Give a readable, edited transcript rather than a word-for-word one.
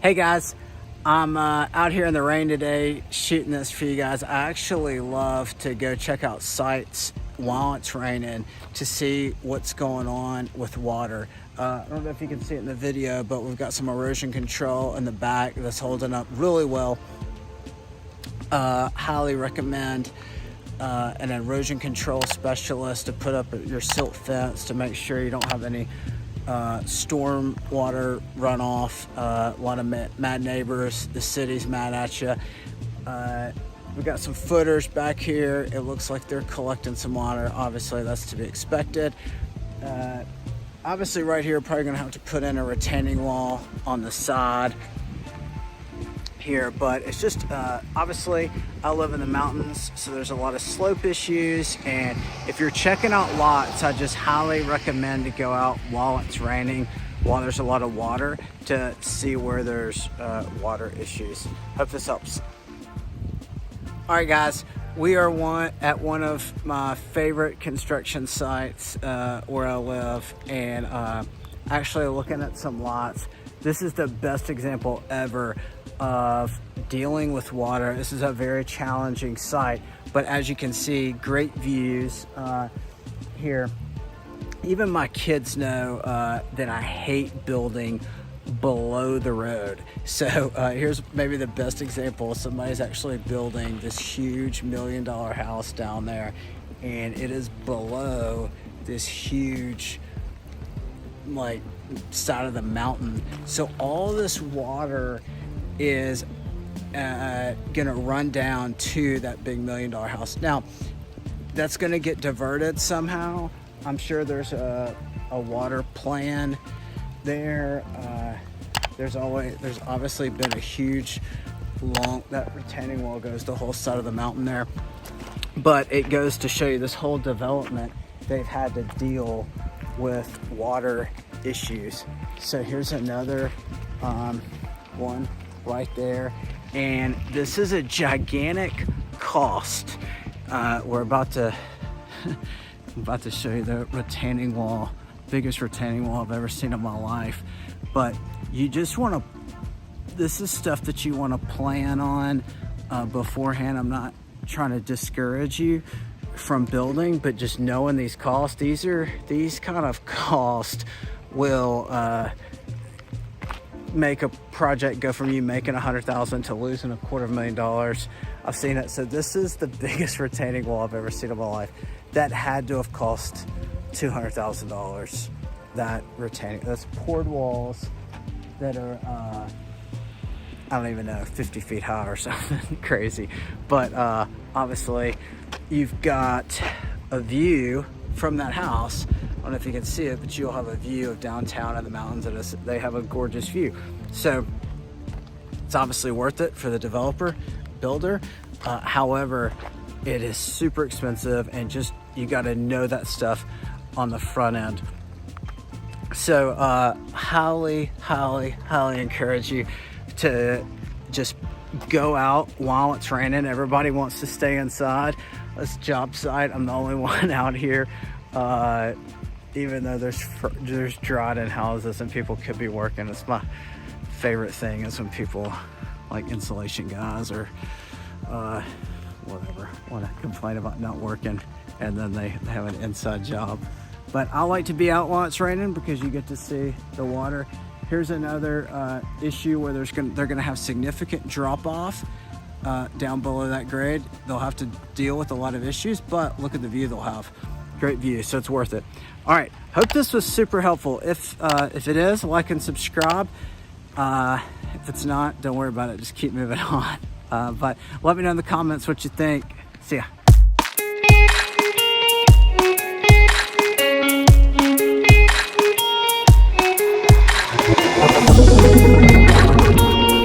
Hey guys, I'm out here in the rain today shooting this for you guys. I actually love to go check out sites while it's raining to see what's going on with water. I don't know if you can see it in the video, but we've got some erosion control in the back that's holding up really well. Highly recommend an erosion control specialist to put up your silt fence to make sure you don't have any storm water runoff. A lot of mad neighbors, the city's mad at you. We got some footers back here. It looks like they're collecting some water. Obviously that's to be expected. Obviously right here probably gonna have to put in a retaining wall on the side here, but it's just obviously I live in the mountains, so there's a lot of slope issues, and if you're checking out lots, I just highly recommend to go out while it's raining, while there's a lot of water, to see where there's water issues. Hope this helps. All right guys, we are at one of my favorite construction sites where I live, and actually looking at some lots. This is the best example ever of dealing with water. This is a very challenging site, but as you can see, great views here. Even my kids know that I hate building below the road. So here's maybe the best example. Somebody's actually building this huge $1 million house down there, and it is below this huge like side of the mountain. So all this water is gonna run down to that big $1 million house. Now that's gonna get diverted somehow. I'm sure there's a water plan there. There's obviously been a huge that retaining wall goes the whole side of the mountain there, but it goes to show you this whole development, they've had to deal with water issues. So here's another one right there, and this is a gigantic cost. We're about to show you the retaining wall, biggest retaining wall I've ever seen in my life. But you just want to, this is stuff that you want to plan on beforehand. I'm not trying to discourage you from building, but just knowing these costs, these kind of costs will make a project go from you making $100,000 to losing $250,000. I've seen it. So this is the biggest retaining wall I've ever seen in my life. That had to have cost $200,000. That retaining, that's poured walls that are I don't even know, 50 feet high or something crazy. But obviously you've got a view from that house. I don't know if you can see it, but you'll have a view of downtown and the mountains, and they have a gorgeous view. So it's obviously worth it for the developer, builder. However, it is super expensive, and just, you got to know that stuff on the front end. So highly encourage you to just go out while it's raining. Everybody wants to stay inside. This job site, I'm the only one out here. Even though there's dried-in houses and people could be working. It's my favorite thing is when people, like insulation guys or whatever, want to complain about not working, and then they have an inside job. But I like to be out while it's raining because you get to see the water. Here's another issue where they're gonna have significant drop-off down below that grade. They'll have to deal with a lot of issues, but look at the view they'll have. Great view, so it's worth it. All right, hope this was super helpful. If it is, like and subscribe. If it's not, don't worry about it, just keep moving on. But let me know in the comments what you think. See ya.